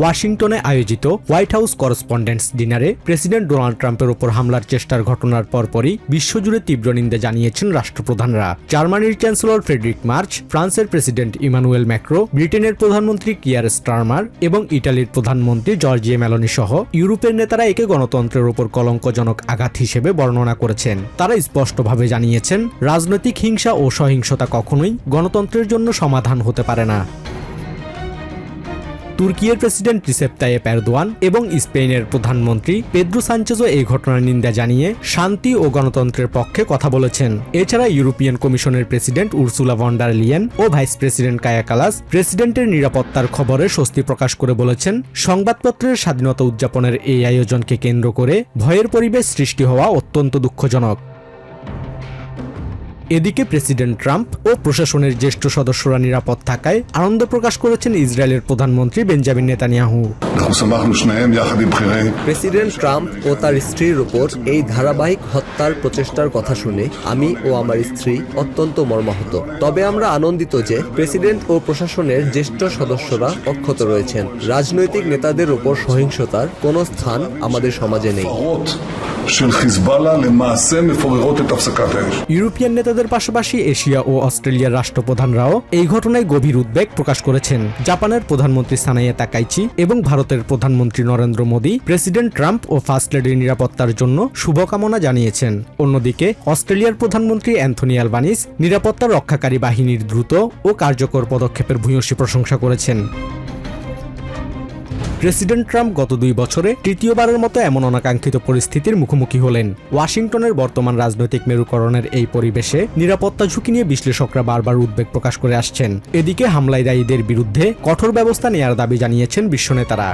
ওয়াশিংটনে আয়োজিত white house correspondents ডিনারে প্রেসিডেন্ট ডোনাল্ড ট্রাম্পের উপর হামলার চেষ্টার ঘটনার পরপরই বিশ্বজুড়ে তীব্র নিন্দা জানিয়েছেন রাষ্ট্রপ্রধানরা। জার্মানির চ্যান্সেলর ফ্রেডরিক মার্চ, ফ্রান্সের প্রেসিডেন্ট ইমানুয়েল ম্যাক্রো, ব্রিটেনের প্রধানমন্ত্রী কিয়ার স্টারমার এবং ইটালির প্রধানমন্ত্রী জর্জিয়া মেলোনি সহ ইউরোপের নেতারা একে গণতন্ত্রের উপর কলঙ্কজনক আঘাত হিসেবে বর্ণনা করেছেন। তারা স্পষ্টভাবে জানিয়েছেন, রাজনৈতিক হিংসা ও সহিংসতা কখনোই গণতন্ত্রের জন্য সমাধান হতে পারে না। তুর্কির প্রেসিডেন্ট রিসেপ তাইয়েপ এরদোয়ান এবং স্পেনের প্রধানমন্ত্রী পেদ্রো সানচেজও এই ঘটনার নিন্দা জানিয়ে শান্তি ও গণতন্ত্রের পক্ষে কথা বলেছেন। এছাড়া ইউরোপিয়ান কমিশনের president Ursula von der Leyen ও ভাইস প্রেসিডেন্ট কায়া কালাস প্রেসিডেন্টের নিরাপত্তার খবরে স্বস্তি প্রকাশ করে বলেছেন, সংবাদপত্রের স্বাধীনতা উদযাপনের এই আয়োজনকে কেন্দ্র করে ভয়ের পরিবেশ সৃষ্টি হওয়া অত্যন্ত দুঃখজনক। এদিকে প্রেসিডেন্ট ট্রাম্প ও প্রশাসনের জ্যেষ্ঠ সদস্যরা নিরাপদ থাকায় আনন্দ প্রকাশ করেছেন ইসরায়েলের প্রধানমন্ত্রী বেঞ্জামিন নেতানিয়াহু। প্রেসিডেন্ট ট্রাম্প ও তার স্ত্রীর উপর এই ধারাবাহিক হত্যার প্রচেষ্টার কথা শুনে আমি ও আমার স্ত্রী অত্যন্ত মর্মাহত। তবে আমরা আনন্দিত যে প্রেসিডেন্ট ও প্রশাসনের জ্যেষ্ঠ সদস্যরা অক্ষত রয়েছেন। রাজনৈতিক নেতাদের উপর সহিংসতার কোনো স্থান আমাদের সমাজে নেই। ইউরোপিয়ান নেতাদের পাশাপাশি এশিয়া ও অস্ট্রেলিয়ার রাষ্ট্রপ্রধানরাও এই ঘটনায় গভীর উদ্বেগ প্রকাশ করেছেন। জাপানের প্রধানমন্ত্রী সানায়ে তাকাইচি এবং ভারতের প্রধানমন্ত্রী নরেন্দ্র মোদী প্রেসিডেন্ট ট্রাম্প ও ফার্স্ট লেডির নিরাপত্তার জন্য শুভকামনা জানিয়েছেন। অন্যদিকে অস্ট্রেলিয়ার প্রধানমন্ত্রী অ্যান্থনি অ্যালবানিজ নিরাপত্তা রক্ষাকারী বাহিনীর দ্রুত ও কার্যকর পদক্ষেপের ভূয়সী প্রশংসা করেছেন। প্রেসিডেন্ট ট্রাম্প গত 2 বছরে তৃতীয়বারের মতো এমন অনাকাঙ্ক্ষিত পরিস্থিতির মুখোমুখি হলেন। ওয়াশিংটনের বর্তমান রাজনৈতিক মেরুকরণের এই পরিবেশে নিরাপত্তা ঝুঁকি নিয়ে বিশ্লেষকরা বারবার উদ্বেগ প্রকাশ করে আসছেন। এদিকে হামলায় দায়ীদের বিরুদ্ধে কঠোর ব্যবস্থা নেয়ার দাবি জানিয়েছেন বিশ্ব নেতারা।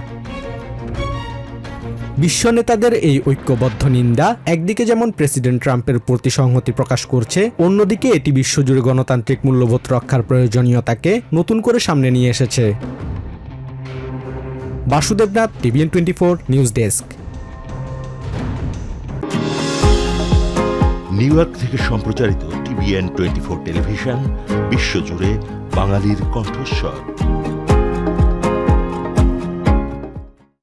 বিশ্ব নেতাদের এই ঐক্যবদ্ধ নিন্দা একদিকে যেমন প্রেসিডেন্ট ট্রাম্পের প্রতি সংহতি প্রকাশ করছে, অন্যদিকে এটি বিশ্বজুড়ে গণতান্ত্রিক মূল্যবোধ রক্ষার প্রয়োজনীয়তাকে নতুন করে সামনে নিয়ে এসেছে। Basudeb Nath, TVN 24 news desk. New York থেকে সম্প্রচারিত টিভিএন 24 টেলিভিশন বিশ্বজুড়ে বাঙালির কণ্ঠস্বর।